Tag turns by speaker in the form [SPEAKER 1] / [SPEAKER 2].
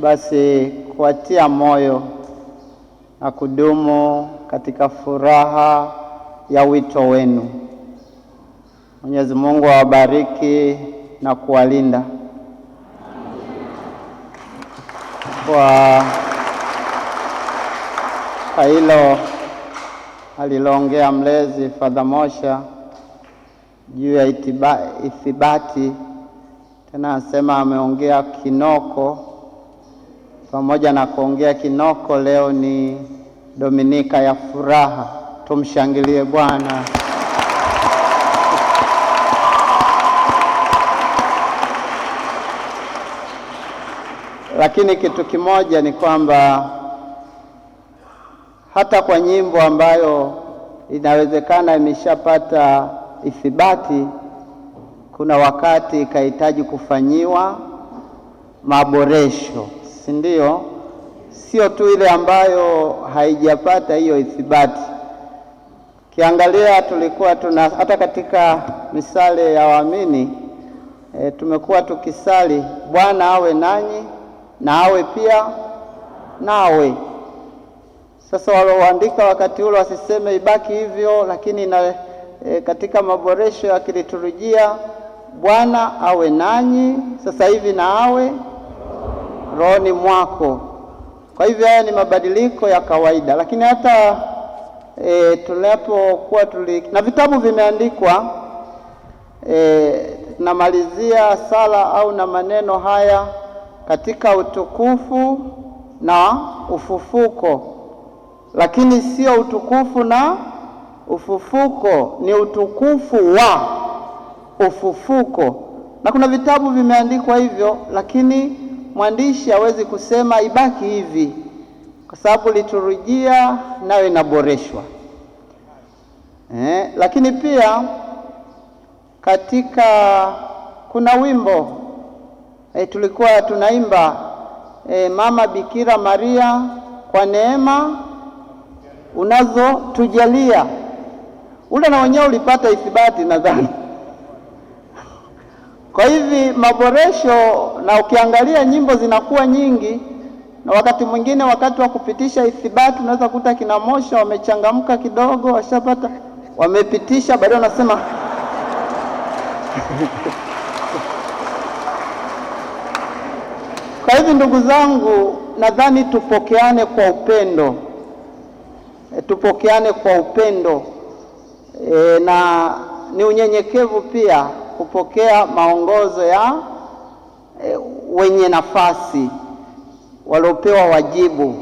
[SPEAKER 1] basi kuwatia moyo na kudumu katika furaha ya wito wenu. Mwenyezi Mungu awabariki na kuwalinda. Kwa hilo aliloongea mlezi Father Mosha juu ya ithibati, tena anasema ameongea kinoko. Pamoja na kuongea kinoko, leo ni Dominika ya furaha. Tumshangilie Bwana. Lakini kitu kimoja ni kwamba hata kwa nyimbo ambayo inawezekana imeshapata ithibati, kuna wakati ikahitaji kufanyiwa maboresho, si ndio? Sio tu ile ambayo haijapata hiyo ithibati. Kiangalia tulikuwa hata katika misale ya waamini tumekuwa tukisali Bwana awe nanyi na awe pia nawe. Sasa walioandika wakati ule wasiseme ibaki hivyo, lakini katika maboresho ya kiliturujia Bwana awe nanyi sasa hivi na awe rohoni mwako. Kwa hivyo haya ni mabadiliko ya kawaida, lakini hata tunapokuwa na vitabu vimeandikwa, namalizia sala au na maneno haya: katika utukufu na ufufuko. Lakini sio utukufu na ufufuko, ni utukufu wa ufufuko. Na kuna vitabu vimeandikwa hivyo, lakini mwandishi hawezi kusema ibaki hivi, kwa sababu liturujia nayo inaboreshwa. Lakini pia kuna wimbo tulikuwa tunaimba Mama Bikira Maria, kwa neema unazotujalia. Ule na wenyewe ulipata ithibati nadhani. Kwa hivi maboresho, na ukiangalia nyimbo zinakuwa nyingi, na wakati mwingine wakati wa kupitisha ithibati unaweza kuta kina Mosha wamechangamka kidogo, washapata wamepitisha, baadaye wanasema Kwa hivi ndugu zangu, nadhani tupokeane kwa upendo. Tupokeane kwa upendo. Na ni unyenyekevu pia kupokea maongozo ya wenye nafasi waliopewa wajibu.